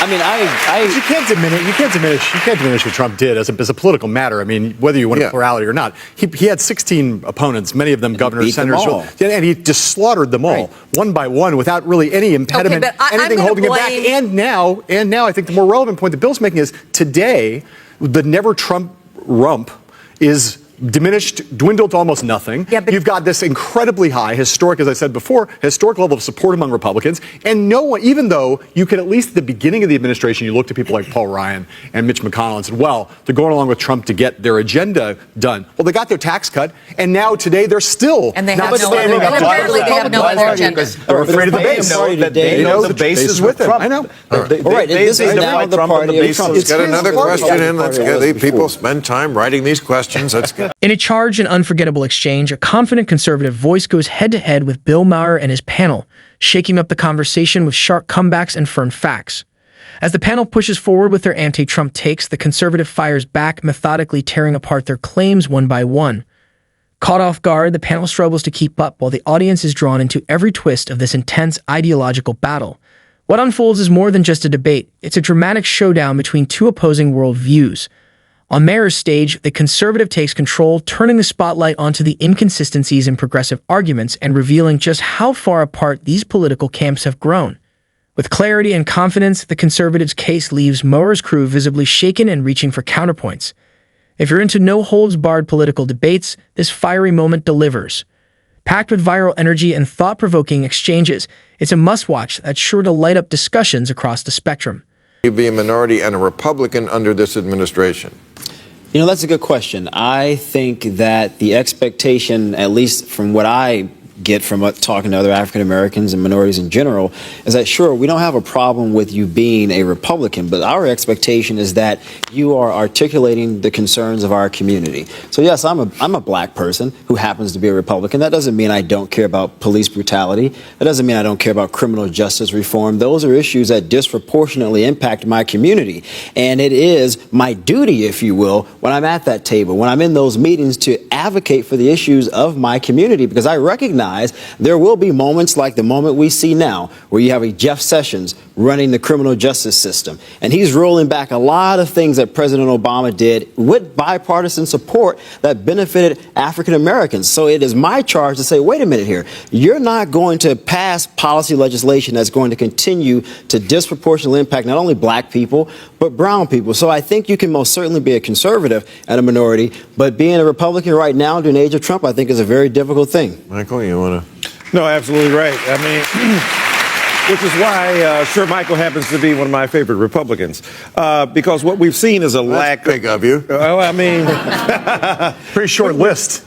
I mean, you can't diminish what Trump did as a political matter. I mean, whether you want a plurality or not, he had 16 opponents, many of them governors, senators, and he just slaughtered them all one by one without really any impediment, anything holding him back. And now, I think the more relevant point that Bill's making is today, the never Trump rump is diminished, dwindled to almost nothing. Yeah, you've got this incredibly high, historic, as I said before, historic level of support among Republicans. And no one, even though you could at least at the beginning of the administration, you looked at people like Paul Ryan and Mitch McConnell and said, well, they're going along with Trump to get their agenda done. Well, they got their tax cut, and now today they're still not standing up to apparently they have no other agenda. They're afraid of the base. They know the base is with them. I know. This is now the party of Trump. Let's get another question in. Let's get these people spend time writing these questions. Let's get. In a charged and unforgettable exchange, a confident conservative voice goes head-to-head with Bill Maher and his panel, shaking up the conversation with sharp comebacks and firm facts. As the panel pushes forward with their anti-Trump takes, the conservative fires back, methodically tearing apart their claims one by one. Caught off guard, the panel struggles to keep up while the audience is drawn into every twist of this intense ideological battle. What unfolds is more than just a debate. It's a dramatic showdown between two opposing worldviews. On Maher's stage, the conservative takes control, turning the spotlight onto the inconsistencies in progressive arguments and revealing just how far apart these political camps have grown. With clarity and confidence, the conservatives' case leaves Maher's crew visibly shaken and reaching for counterpoints. If you're into no-holds-barred political debates, this fiery moment delivers. Packed with viral energy and thought-provoking exchanges, it's a must-watch that's sure to light up discussions across the spectrum. You'd be a minority and a Republican under this administration? You know, that's a good question. I think that the expectation, at least from what I get from talking to other African Americans and minorities in general, is that sure, we don't have a problem with you being a Republican, but our expectation is that you are articulating the concerns of our community. So yes, I'm a black person who happens to be a Republican. That doesn't mean I don't care about police brutality. That doesn't mean I don't care about criminal justice reform. Those are issues that disproportionately impact my community. And it is my duty, if you will, when I'm at that table, when I'm in those meetings, to advocate for the issues of my community, because I recognize there will be moments like the moment we see now where you have a Jeff Sessions running the criminal justice system. And he's rolling back a lot of things that President Obama did with bipartisan support that benefited African Americans. So it is my charge to say, wait a minute here. You're not going to pass policy legislation that's going to continue to disproportionately impact not only black people, but brown people. So I think you can most certainly be a conservative and a minority, but being a Republican right now during the age of Trump, I think is a very difficult thing. Michael, you want to? No, absolutely right. I mean, which is why, sure, Michael happens to be one of my favorite Republicans, because what we've seen is a lack. Big of you. Well, I mean, pretty short list.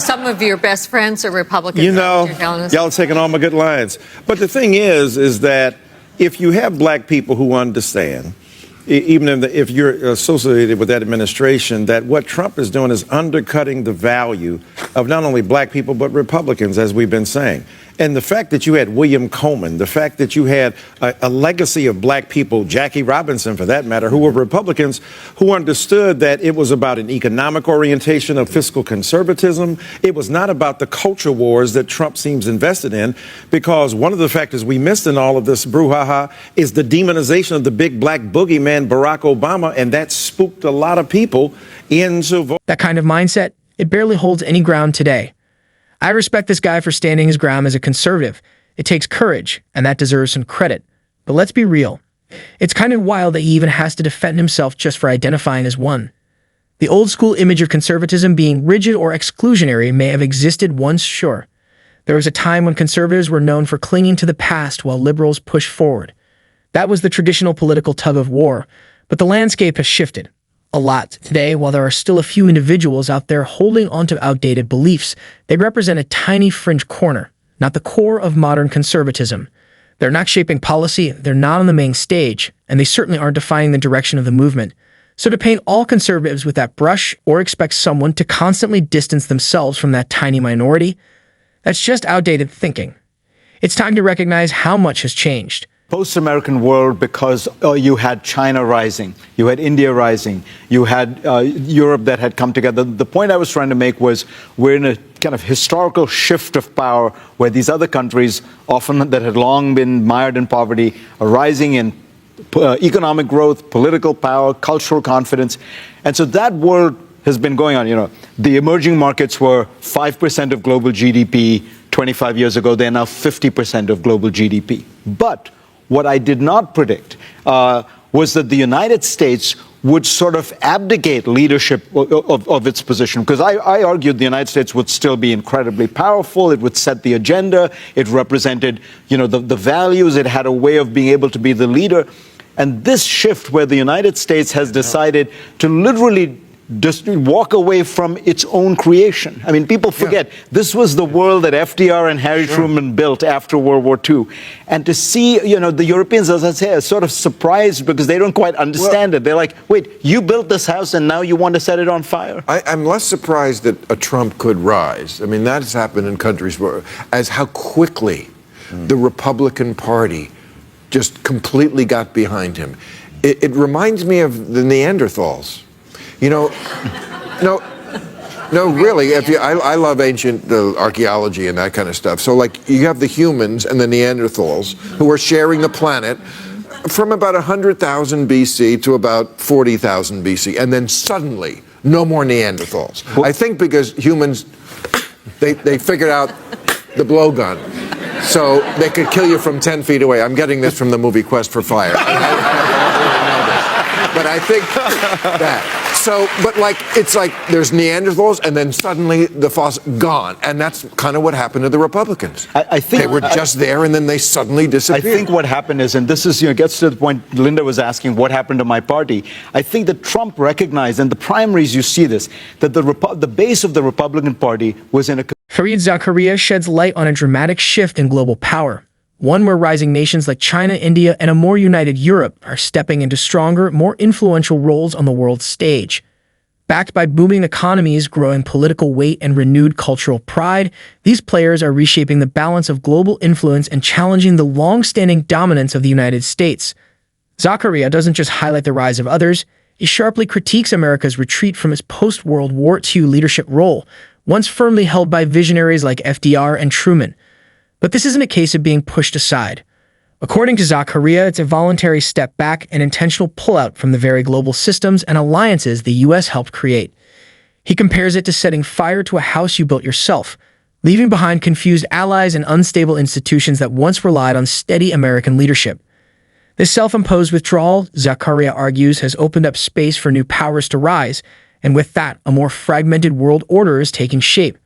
Some of your best friends are Republicans. You know, y'all are taking all my good lines. But the thing is that if you have black people who understand, even if you're associated with that administration, that what Trump is doing is undercutting the value of not only black people, but Republicans, as we've been saying. And the fact that you had William Coleman, the fact that you had a legacy of black people, Jackie Robinson for that matter, who were Republicans, who understood that it was about an economic orientation of fiscal conservatism. It was not about the culture wars that Trump seems invested in, because one of the factors we missed in all of this brouhaha is the demonization of the big black boogeyman, Barack Obama, and that spooked a lot of people into voting. That kind of mindset, it barely holds any ground today. I respect this guy for standing his ground as a conservative. It takes courage, and that deserves some credit. But let's be real. It's kind of wild that he even has to defend himself just for identifying as one. The old-school image of conservatism being rigid or exclusionary may have existed once, sure. There was a time when conservatives were known for clinging to the past while liberals pushed forward. That was the traditional political tug-of-war, but the landscape has shifted. A lot. Today, while there are still a few individuals out there holding onto outdated beliefs, they represent a tiny fringe corner, not the core of modern conservatism. They're not shaping policy, they're not on the main stage, and they certainly aren't defining the direction of the movement. So to paint all conservatives with that brush or expect someone to constantly distance themselves from that tiny minority, that's just outdated thinking. It's time to recognize how much has changed. Post-American world, because you had China rising, you had India rising, you had Europe that had come together. The point I was trying to make was we're in a kind of historical shift of power where these other countries, often that had long been mired in poverty, are rising in economic growth, political power, cultural confidence. And so that world has been going on. You know, the emerging markets were 5% of global GDP 25 years ago. They're now 50% of global GDP. But what I did not predict was that the United States would sort of abdicate leadership of its position. Because I argued the United States would still be incredibly powerful. It would set the agenda. It represented, you know, the values. It had a way of being able to be the leader. And this shift where the United States has decided to literally just walk away from its own creation. I mean, people forget this was the world that FDR and Harry Truman built after World War II. And to see, you know, the Europeans, as I say, are sort of surprised because they don't quite understand it. They're like, wait, you built this house and now you want to set it on fire? I'm less surprised that a Trump could rise. I mean, that has happened in countries where, as how quickly the Republican Party just completely got behind him. It reminds me of the Neanderthals. You know, no, really. If I love ancient archaeology and that kind of stuff. So, like, you have the humans and the Neanderthals who are sharing the planet from about 100,000 BC to about 40,000 BC, and then suddenly, no more Neanderthals. I think because humans, they figured out the blowgun, so they could kill you from 10 feet away. I'm getting this from the movie Quest for Fire. But I think that. So, but like, it's like there's Neanderthals and then suddenly the fossil gone. And that's kind of what happened to the Republicans. I think they were just there and then they suddenly disappeared. I think what happened is, and this is, you know, gets to the point Linda was asking, what happened to my party? I think that Trump recognized, and the primaries you see this, that the base of the Republican Party was in a... Fareed Zakaria sheds light on a dramatic shift in global power. One where rising nations like China, India, and a more united Europe are stepping into stronger, more influential roles on the world stage. Backed by booming economies, growing political weight, and renewed cultural pride, these players are reshaping the balance of global influence and challenging the long-standing dominance of the United States. Zakaria doesn't just highlight the rise of others, he sharply critiques America's retreat from its post-World War II leadership role, once firmly held by visionaries like FDR and Truman. But this isn't a case of being pushed aside. According to Zakaria, it's a voluntary step back and intentional pullout from the very global systems and alliances the U.S. helped create. He compares it to setting fire to a house you built yourself, leaving behind confused allies and unstable institutions that once relied on steady American leadership. This self-imposed withdrawal, Zakaria argues, has opened up space for new powers to rise, and with that, a more fragmented world order is taking shape.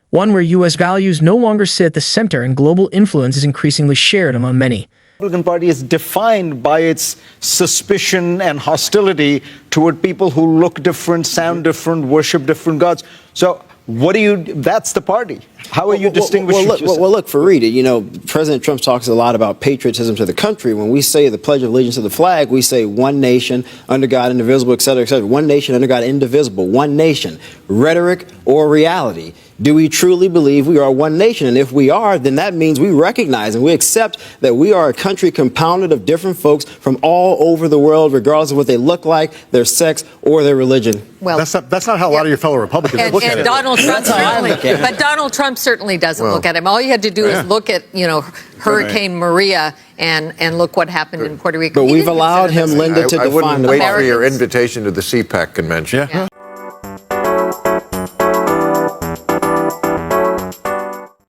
One where U.S. values no longer sit at the center and global influence is increasingly shared among many. The Republican Party is defined by its suspicion and hostility toward people who look different, sound different, worship different gods. So that's the party. How are you distinguishing yourself? Well, look, Fareed, you know, President Trump talks a lot about patriotism to the country. When we say the Pledge of Allegiance to the flag, we say one nation, under God, indivisible, et cetera, et cetera. One nation, under God, indivisible. One nation. Rhetoric or reality? Do we truly believe we are one nation? And if we are, then that means we recognize and we accept that we are a country compounded of different folks from all over the world, regardless of what they look like, their sex, or their religion. Well, that's not how a lot of your fellow Republicans look at it. Donald Trump but Donald Trump certainly doesn't look at him. All you had to do is look at, you know, Hurricane Maria and look what happened in Puerto Rico. But we've allowed him, Linda, to define I wouldn't wait for your invitation to the CPAC convention. Yeah.